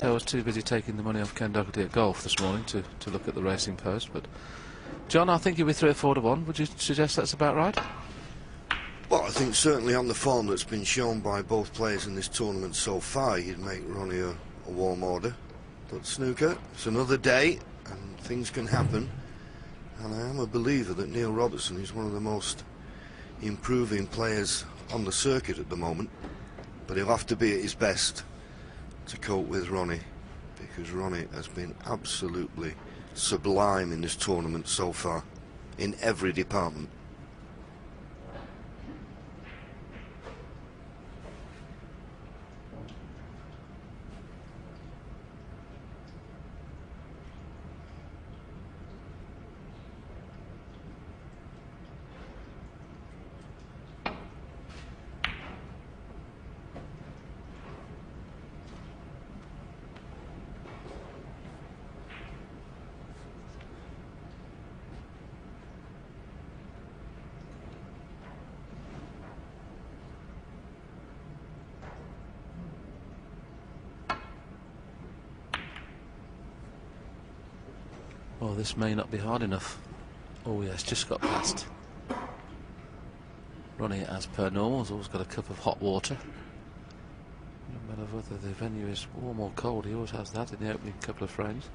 I was too busy taking the money off Ken Doherty at golf this morning to look at the Racing Post. But John, I think you'll be 3 or 4 to 1. Would you suggest that's about right? Well, I think certainly on the form that's been shown by both players in this tournament so far, you'd make Ronnie a warm order. But Snooker, it's another day and things can happen. And I am a believer that Neil Robertson is one of the most improving players on the circuit at the moment. But he'll have to be at his best to cope with Ronnie, because Ronnie has been absolutely sublime in this tournament so far, in every department. Well, this may not be hard enough. Oh yes, just got past. Ronnie, as per normal, has always got a cup of hot water. No matter whether the venue is warm or cold, he always has that in the opening couple of frames.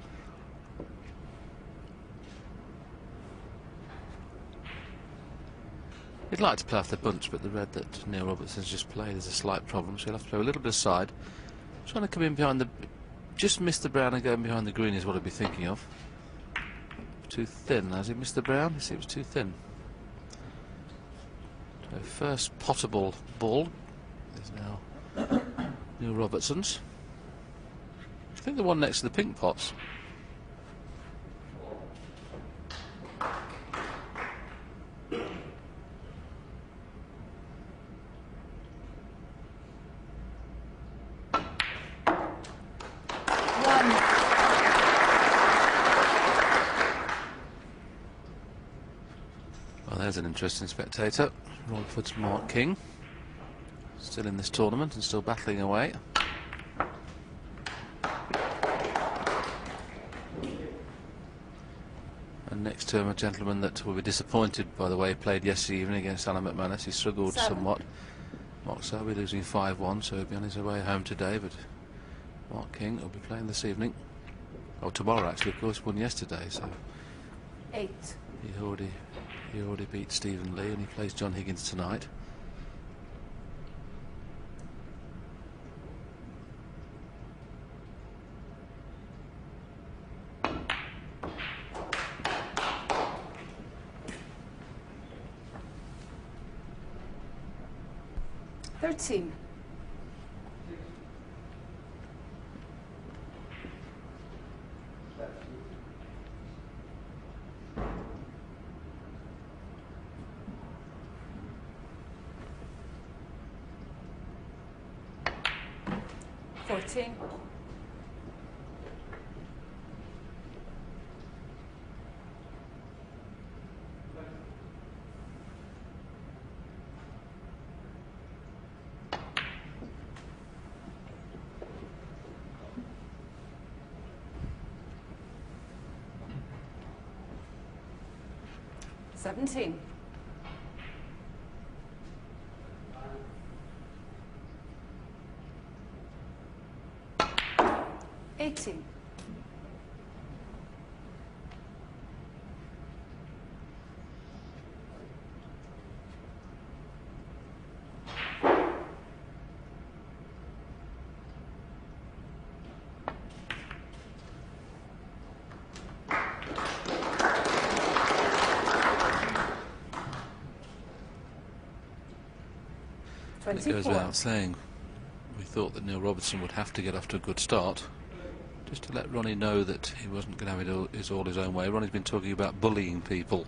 He'd like to play off the bunch, but the red that Neil Robertson's just played is a slight problem, so he'll have to play a little bit aside. Trying to come in behind the... just missed the brown and going behind the green is what I'd be thinking of. Too thin. Has he missed the brown? He seems too thin. So first potable ball is now Neil Robertson's. I think the one next to the pink pots. There's an interesting spectator. Romford's Mark King, still in this tournament and still battling away. And next to him, a gentleman that will be disappointed by the way he played yesterday evening against Alan McManus. He struggled somewhat. Mark Selby losing 5-1, so he'll be on his way home today. But Mark King will be playing this evening. Oh, tomorrow actually, of course, won yesterday. So 8. He already beat Stephen Lee, and he plays John Higgins tonight. Thirteen. 14. 17. 18. 24. It goes without saying, we thought that Neil Robertson would have to get off to a good start. Just to let Ronnie know that he wasn't going to have it all his own way. Ronnie's been talking about bullying people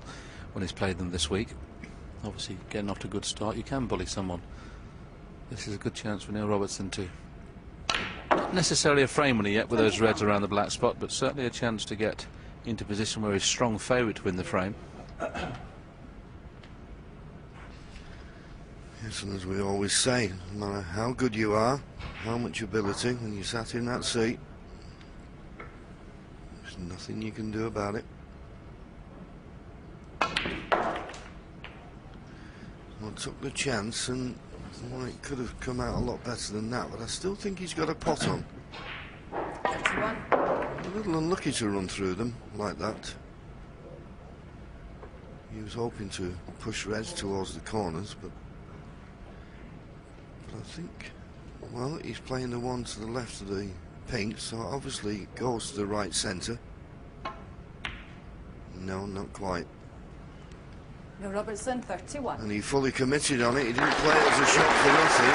when he's played them this week. Obviously, getting off to a good start, you can bully someone. This is a good chance for Neil Robertson to... not necessarily a frame winner yet with those reds around the black spot, but certainly a chance to get into a position where he's strong favourite to win the frame. Yes, and as we always say, no matter how good you are, how much ability, when you sat in that seat, There's nothing you can do about it. Well, took the chance, and well, it could have come out a lot better than that, but I still think he's got a pot on. 31. A little unlucky to run through them like that. He was hoping to push reds towards the corners, but I think, well, he's playing the one to the left of the pink, so obviously it goes to the right centre. No, not quite. Neil Robertson, 31. And he fully committed on it. He didn't play it as a shot for nothing.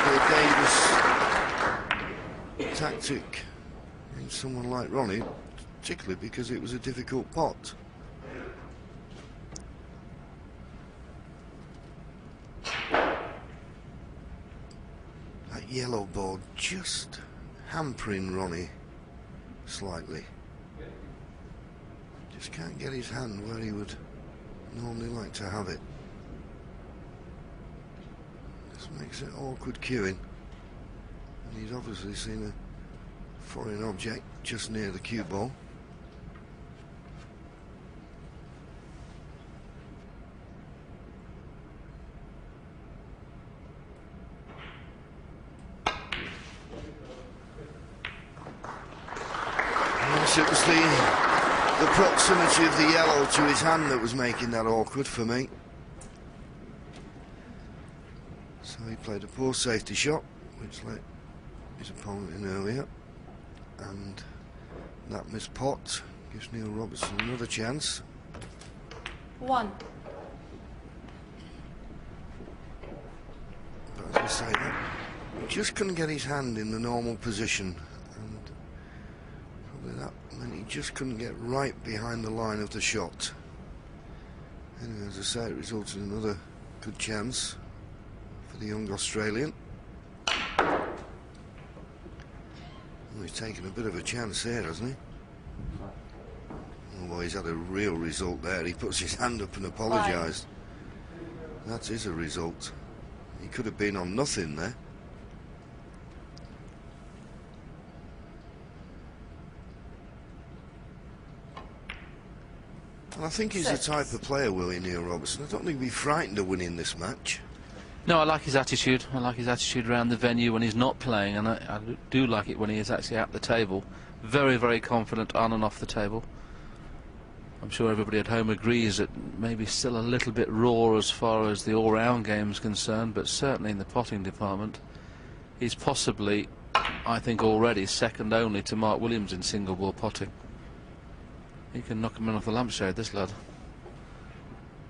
A dangerous tactic in someone like Ronnie, particularly because it was a difficult pot. That yellow board just hampering Ronnie slightly. Just can't get his hand where he would normally like to have it. This makes it awkward cueing. And he's obviously seen a foreign object just near the cue ball. Yes, it was the proximity of the yellow to his hand that was making that awkward for me. So he played a poor safety shot, which let his opponent in earlier, and that missed pot gives Neil Robertson another chance. 1. But as I say, that he just couldn't get his hand in the normal position, and probably that meant he just couldn't get right behind the line of the shot. Anyway, as I say, it resulted in another good chance for the young Australian. Well, he's taken a bit of a chance there, hasn't he? Oh, well, he's had a real result there. He puts his hand up and apologised. That is a result. He could have been on nothing there. And I think he's the type of player, Willie, Neil Robertson. I don't think he'd be frightened of winning this match. No, I like his attitude. I like his attitude around the venue when he's not playing, and I do like it when he is actually at the table. Very, very confident on and off the table. I'm sure everybody at home agrees that maybe still a little bit raw as far as the all-round game is concerned, but certainly in the potting department, he's possibly, I think, already second only to Mark Williams in single ball potting. He can knock him off the lampshade, this lad.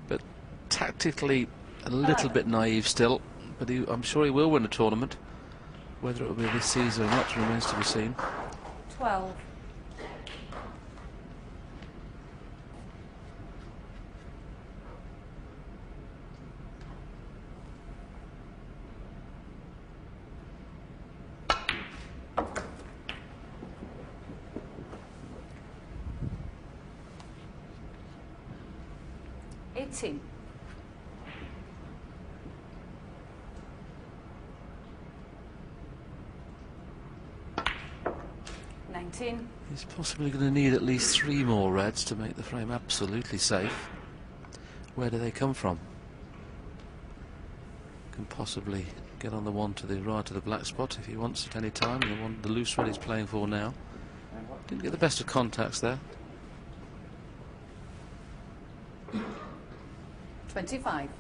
But tactically a little bit naive still, but I'm sure he will win a tournament. Whether it will be this season or not remains to be seen. 12. Eighteen. 19. He's possibly going to need at least 3 more reds to make the frame absolutely safe. Where do they come from? Can possibly get on the one to the right of the black spot if he wants at any time. The loose red he's playing for now. Didn't get the best of contacts there. 25.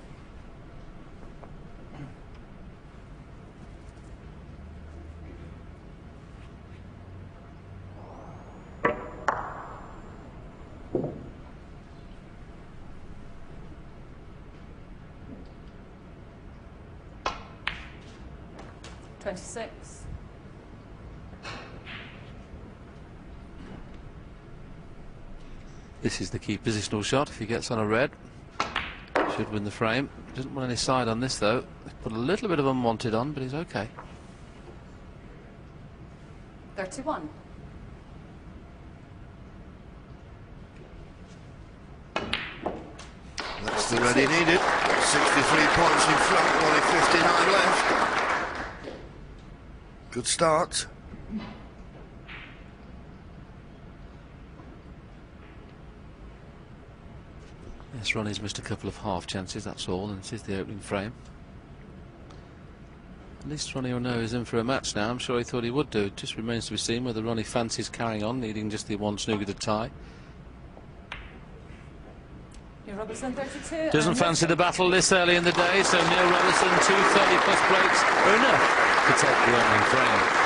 This is the key positional shot. If he gets on a red, should win the frame. Doesn't want any side on this though. Put a little bit of unwanted on, but he's okay. 31. That's the red he needed. 63 points in front, only 59 left. Good start. Yes, Ronnie's missed a couple of half chances, that's all, and this is the opening frame. At least Ronnie will know he's in for a match now. I'm sure he thought he would do. It just remains to be seen whether Ronnie fancies carrying on, needing just the one snooker to tie. Neil Robertson, 32. Doesn't fancy the battle this early in the day, so Neil Robertson, 2 30-plus breaks are enough to take the opening frame.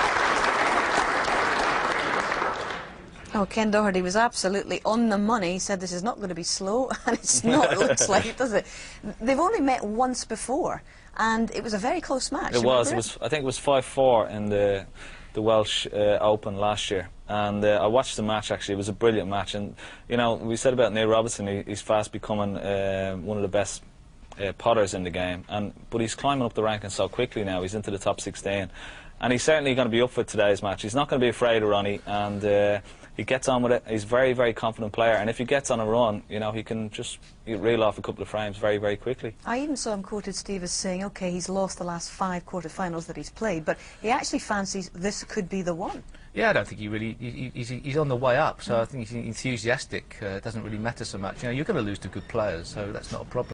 Oh, Ken Doherty was absolutely on the money. He said this is not going to be slow, and it's not, it looks like, does it? They've only met once before, and it was a very close match. It was. I think it was 5-4 in the Welsh Open last year. And I watched the match, actually. It was a brilliant match. And, you know, we said about Neil Robertson, he's fast becoming one of the best potters in the game. But he's climbing up the rankings so quickly now. He's into the top 16. And he's certainly going to be up for today's match. He's not going to be afraid of Ronnie, and he gets on with it. He's a very, very confident player, and if he gets on a run, you know, he can just reel off a couple of frames very, very quickly. I even saw him quoted, Steve, as saying, OK, he's lost the last 5 quarter-finals that he's played, but he actually fancies this could be the one. Yeah, I don't think he really... He's on the way up, so I think he's enthusiastic. It doesn't really matter so much. You know, you're going to lose to good players, so that's not a problem.